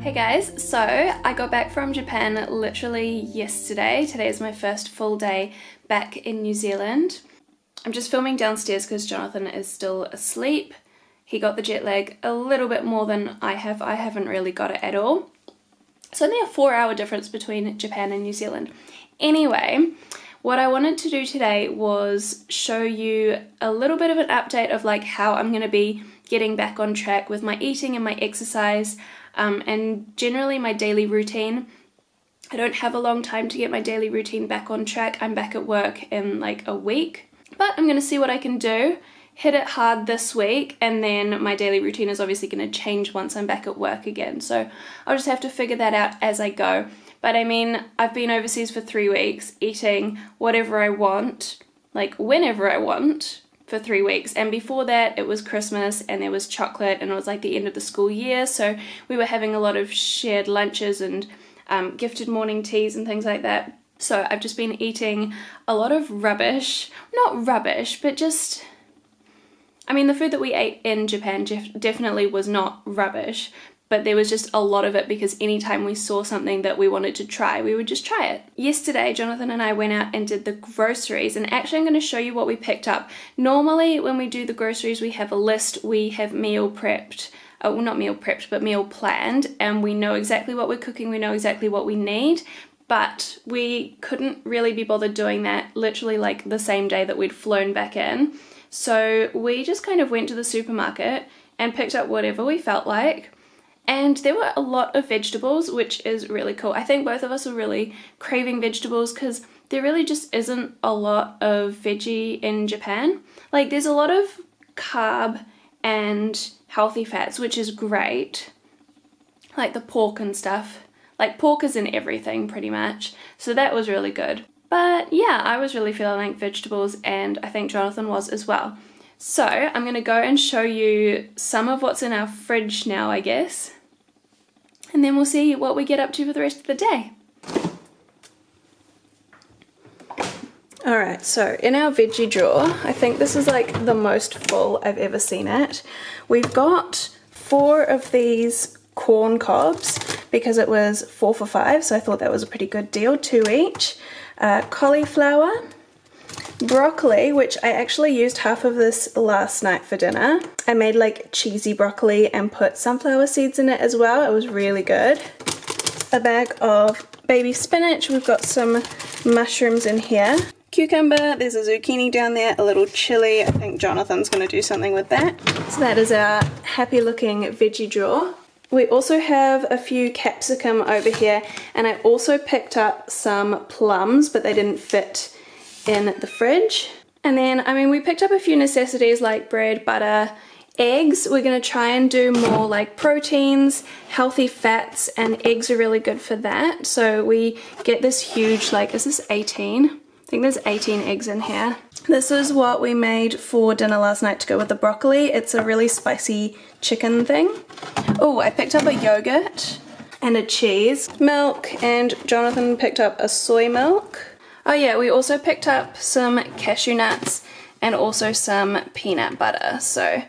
Hey guys, so I got back from Japan literally yesterday. Today is my first full day back in New Zealand. I'm just filming downstairs because Jonathan is still asleep. He got the jet lag a little bit more than I have. I haven't really got it at all. It's only a 4-hour difference between Japan and New Zealand. Anyway, what I wanted to do today was show you a little bit of an update of like how I'm going to be getting back on track with my eating and my exercise, and generally my daily routine. I don't have a long time to get my daily routine back on track. I'm back at work in like a week, but I'm going to see what I can do, hit it hard this week, and then my daily routine is obviously going to change once I'm back at work again. So I'll just have to figure that out as I go. But I mean, I've been overseas for 3 weeks, eating whatever I want, like whenever I want, for 3 weeks. And before that, it was Christmas and there was chocolate and it was like the end of the school year. So we were having a lot of shared lunches and gifted morning teas and things like that. So I've just been eating a lot of rubbish. Not rubbish, but just... I mean, the food that we ate in Japan definitely was not rubbish, but there was just a lot of it because anytime we saw something that we wanted to try, we would just try it. Yesterday, Jonathan and I went out and did the groceries, and actually I'm going to show you what we picked up. Normally, when we do the groceries, we have a list, we have meal prepped, well, not meal prepped, but meal planned, and we know exactly what we're cooking, we know exactly what we need, but we couldn't really be bothered doing that literally like the same day that we'd flown back in. So we just kind of went to the supermarket and picked up whatever we felt like. And there were a lot of vegetables, which is really cool. I think both of us are really craving vegetables because there really just isn't a lot of veggie in Japan. Like there's a lot of carb and healthy fats, which is great. Like the pork and stuff. Like pork is in everything pretty much. So that was really good. But yeah, I was really feeling like vegetables, and I think Jonathan was as well. So I'm going to go and show you some of what's in our fridge now, I guess. And then we'll see what we get up to for the rest of the day. Alright, so in our veggie drawer, I think this is like the most full I've ever seen it. We've got 4 of these corn cobs because it was 4 for $5, so I thought that was a pretty good deal, 2 each. Cauliflower, broccoli, which I actually used half of this last night for dinner. I made like cheesy broccoli and put sunflower seeds in it as well. It was really good. A bag of baby spinach. We've got some mushrooms in here. Cucumber, there's a zucchini down there, a little chili. I think Jonathan's going to do something with that. So that is our happy looking veggie drawer. We also have a few capsicum over here, and I also picked up some plums, but they didn't fit in the fridge. And then, I mean, we picked up a few necessities like bread, butter, eggs. We're going to try and do more like proteins, healthy fats, and eggs are really good for that. So we get this huge, like, is this 18? I think there's 18 eggs in here. This is what we made for dinner last night to go with the broccoli. It's a really spicy chicken thing. Oh, I picked up a yogurt and a cheese, milk, and Jonathan picked up a soy milk. Oh yeah, we also picked up some cashew nuts and also some peanut butter. So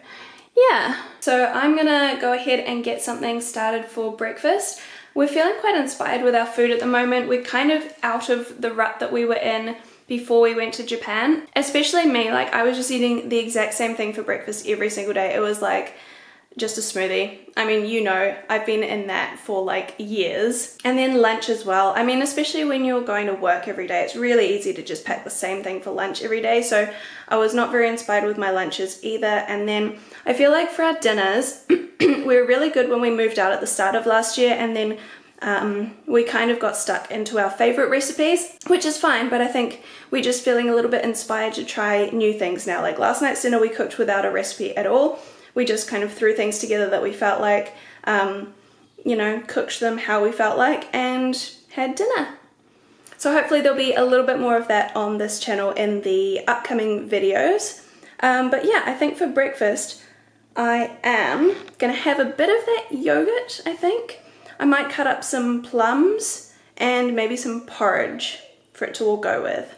yeah, so I'm gonna go ahead and get something started for breakfast. We're feeling quite inspired with our food at the moment. We're kind of out of the rut that we were in before we went to Japan. Especially me, like I was just eating the exact same thing for breakfast every single day. It was like just a smoothie. I mean, you know, I've been in that for like years. And then lunch as well. I mean, especially when you're going to work every day, it's really easy to just pack the same thing for lunch every day. So I was not very inspired with my lunches either. And then I feel like for our dinners, we were really good when we moved out at the start of last year, and then we kind of got stuck into our favorite recipes, which is fine, but I think we're just feeling a little bit inspired to try new things now. Like last night's dinner, we cooked without a recipe at all. We just kind of threw things together that we felt like, you know, cooked them how we felt like and had dinner. So hopefully there'll be a little bit more of that on this channel in the upcoming videos. But yeah, I think for breakfast, I am gonna have a bit of that yogurt, I think. I might cut up some plums and maybe some porridge for it to all go with.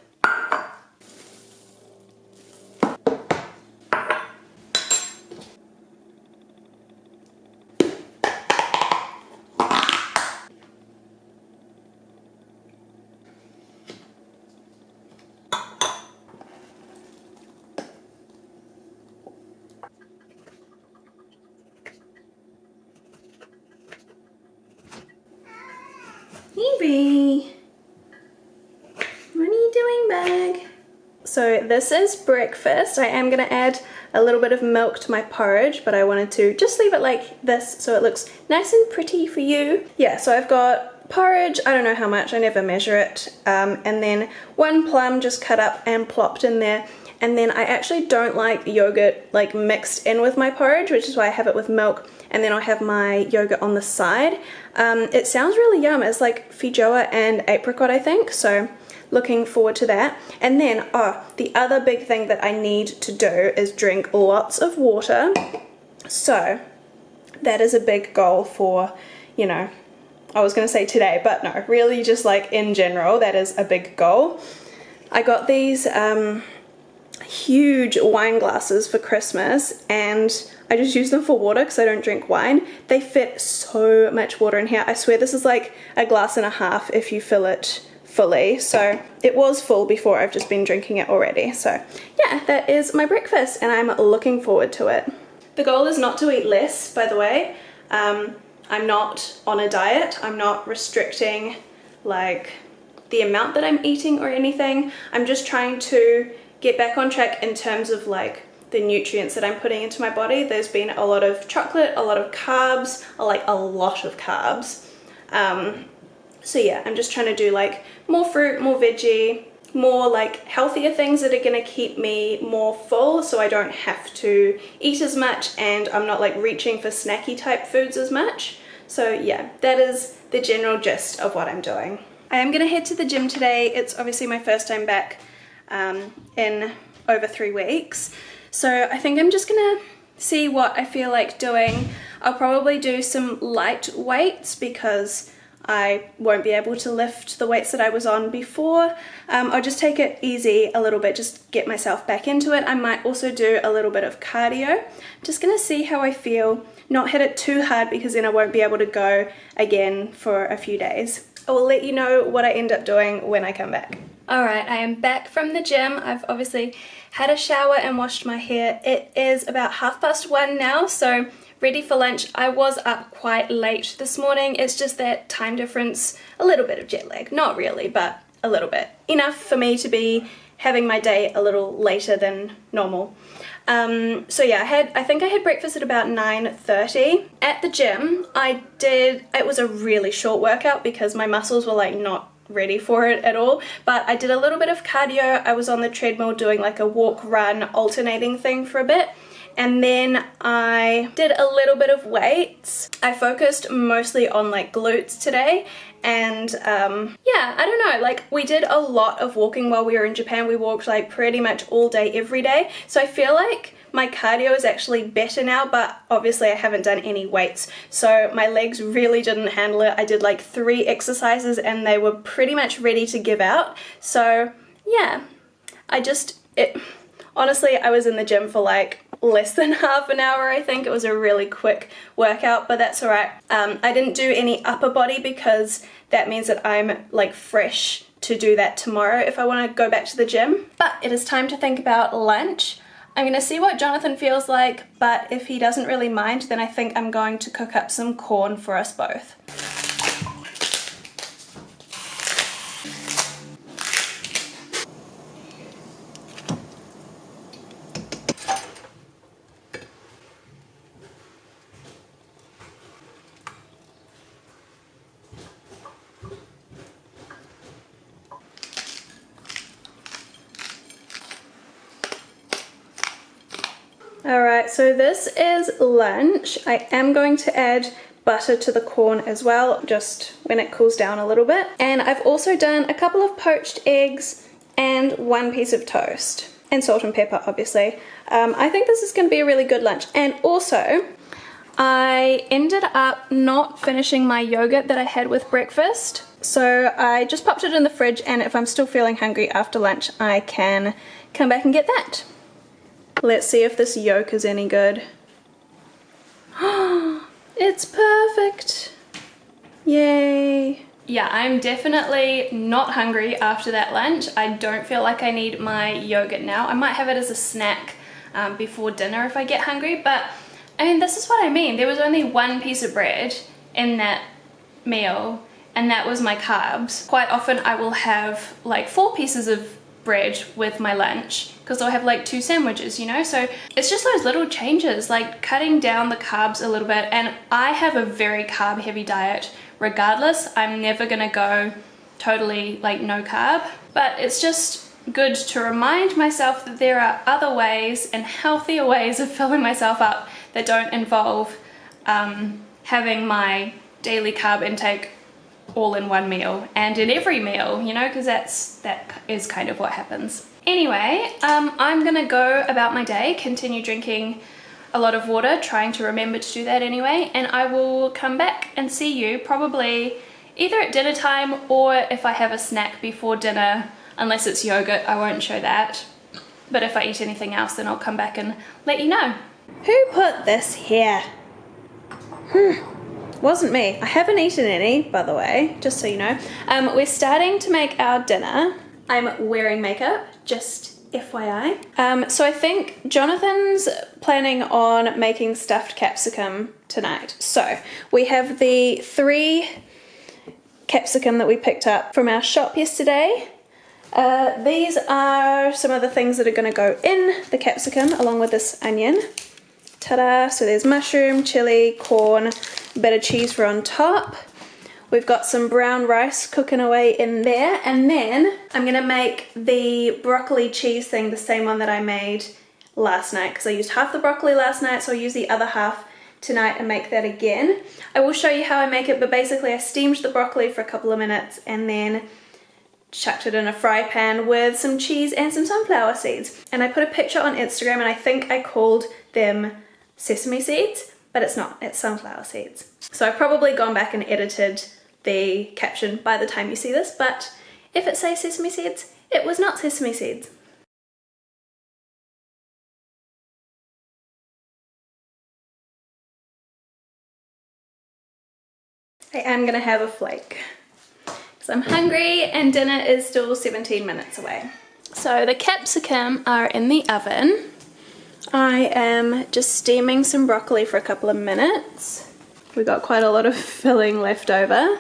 Evie, what are you doing, bag? So this is breakfast. I am gonna add a little bit of milk to my porridge, but I wanted to just leave it like this so it looks nice and pretty for you. Yeah, so I've got porridge, I don't know how much, I never measure it, and then one plum just cut up and plopped in there. And then I actually don't like yogurt like mixed in with my porridge, which is why I have it with milk, and then I'll have my yogurt on the side. It sounds really yum. It's like feijoa and apricot, I think, so looking forward to that. And then, the other big thing that I need to do is drink lots of water. So that is a big goal for, you know, I was gonna say today, but no, really just like in general, that is a big goal. I got these huge wine glasses for Christmas, and I just use them for water because I don't drink wine. They fit so much water in here. I swear this is like a glass and a half if you fill it fully. So it was full before, I've just been drinking it already. So yeah, that is my breakfast and I'm looking forward to it. The goal is not to eat less, by the way. I'm not on a diet. I'm not restricting like the amount that I'm eating or anything. I'm just trying to get back on track in terms of like the nutrients that I'm putting into my body. There's been a lot of chocolate, a lot of carbs, like a lot of carbs. So yeah, I'm just trying to do like more fruit, more veggie, more like healthier things that are gonna keep me more full so I don't have to eat as much and I'm not like reaching for snacky type foods as much. So yeah, that is the general gist of what I'm doing. I am gonna head to the gym today. It's obviously my first time back in over 3 weeks. So I think I'm just gonna see what I feel like doing. I'll probably do some light weights because I won't be able to lift the weights that I was on before. I'll just take it easy a little bit, just get myself back into it. I might also do a little bit of cardio. Just gonna see how I feel, not hit it too hard because then I won't be able to go again for a few days. I will let you know what I end up doing when I come back. Alright, I am back from the gym. I've obviously had a shower and washed my hair. It is about 1:30 now, so ready for lunch. I was up quite late this morning. It's just that time difference, a little bit of jet lag. Not really, but a little bit. Enough for me to be having my day a little later than normal. So yeah, I think I had breakfast at about 9:30. At the gym, it was a really short workout because my muscles were like not ready for it at all, but I did a little bit of cardio. I was on the treadmill doing like a walk run alternating thing for a bit. And then I did a little bit of weights. I focused mostly on like glutes today. And yeah, I don't know, like we did a lot of walking while we were in Japan. We walked like pretty much all day, every day. So I feel like my cardio is actually better now, but obviously I haven't done any weights. So my legs really didn't handle it. I did like 3 exercises and they were pretty much ready to give out. So yeah, honestly, I was in the gym for like less than half an hour. I think it was a really quick workout, but that's all right. I didn't do any upper body because that means that I'm like fresh to do that tomorrow if I want to go back to the gym. But it is time to think about lunch. I'm gonna see what Jonathan feels like, but if he doesn't really mind, then I think I'm going to cook up some corn for us both. Alright, so this is lunch. I am going to add butter to the corn as well, just when it cools down a little bit. And I've also done a couple of poached eggs and 1 piece of toast. And salt and pepper, obviously. I think this is going to be a really good lunch. And also, I ended up not finishing my yogurt that I had with breakfast. So I just popped it in the fridge, and if I'm still feeling hungry after lunch, I can come back and get that. Let's see if this yolk is any good. It's perfect. Yay. Yeah, I'm definitely not hungry after that lunch. I don't feel like I need my yogurt now. I might have it as a snack before dinner if I get hungry, but I mean, this is what I mean. There was only 1 piece of bread in that meal, and that was my carbs. Quite often I will have like 4 pieces of bread with my lunch because I'll have like 2 sandwiches, you know? So it's just those little changes, like cutting down the carbs a little bit. And I have a very carb heavy diet regardless. I'm never gonna go totally like no carb, but it's just good to remind myself that there are other ways and healthier ways of filling myself up that don't involve having my daily carb intake all in one meal and in every meal, you know, because that is kind of what happens. Anyway, I'm gonna go about my day, continue drinking a lot of water, trying to remember to do that anyway, and I will come back and see you probably either at dinner time or if I have a snack before dinner. Unless it's yogurt, I won't show that. But if I eat anything else, then I'll come back and let you know. Who put this here? Wasn't me. I haven't eaten any, by the way, just so you know. We're starting to make our dinner. I'm wearing makeup, just FYI. So I think Jonathan's planning on making stuffed capsicum tonight. So we have the 3 capsicum that we picked up from our shop yesterday. These are some of the things that are going to go in the capsicum along with this onion. Ta-da! So there's mushroom, chili, corn, a bit of cheese for on top. We've got some brown rice cooking away in there, and then I'm going to make the broccoli cheese thing, the same one that I made last night, because I used half the broccoli last night, so I'll use the other half tonight and make that again. I will show you how I make it, but basically I steamed the broccoli for a couple of minutes and then chucked it in a fry pan with some cheese and some sunflower seeds. And I put a picture on Instagram, and I think I called them sesame seeds, but it's not, it's sunflower seeds. So I've probably gone back and edited the caption by the time you see this, but if it says sesame seeds, it was not sesame seeds. I am gonna have a flake. I'm hungry and dinner is still 17 minutes away. So the capsicum are in the oven. I am just steaming some broccoli for a couple of minutes. We got quite a lot of filling left over.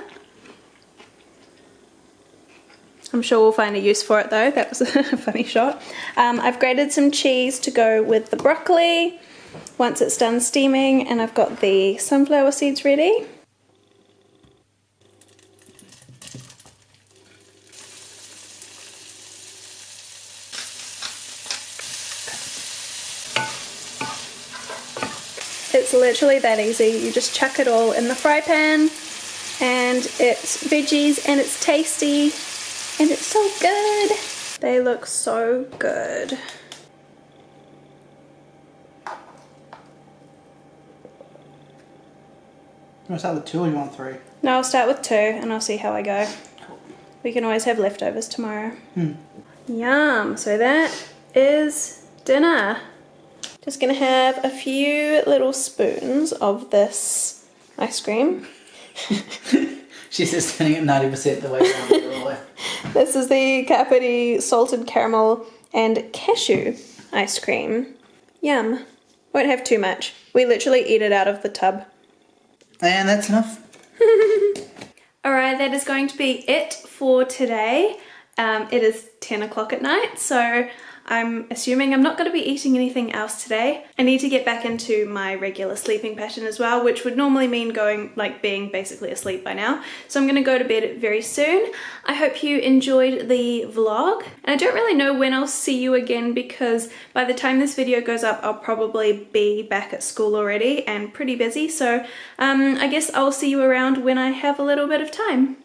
I'm sure we'll find a use for it though. That was a funny shot. I've grated some cheese to go with the broccoli once it's done steaming, and I've got the sunflower seeds ready. It's literally that easy. You just chuck it all in the fry pan and it's veggies and it's tasty and it's so good. They look so good. You want to start with 2 or you want 3? No, I'll start with 2 and I'll see how I go. Cool. We can always have leftovers tomorrow. Yum. So that is dinner. Just gonna have a few little spoons of this ice cream. She's just turning it 90% the way around. This is the Capri salted caramel and cashew ice cream. Yum. Won't have too much. We literally eat it out of the tub. And that's enough. Alright, that is going to be it for today. It is 10 o'clock at night, so I'm assuming I'm not going to be eating anything else today. I need to get back into my regular sleeping pattern as well, which would normally mean being basically asleep by now. So I'm going to go to bed very soon. I hope you enjoyed the vlog. And I don't really know when I'll see you again, because by the time this video goes up, I'll probably be back at school already and pretty busy. So I guess I'll see you around when I have a little bit of time.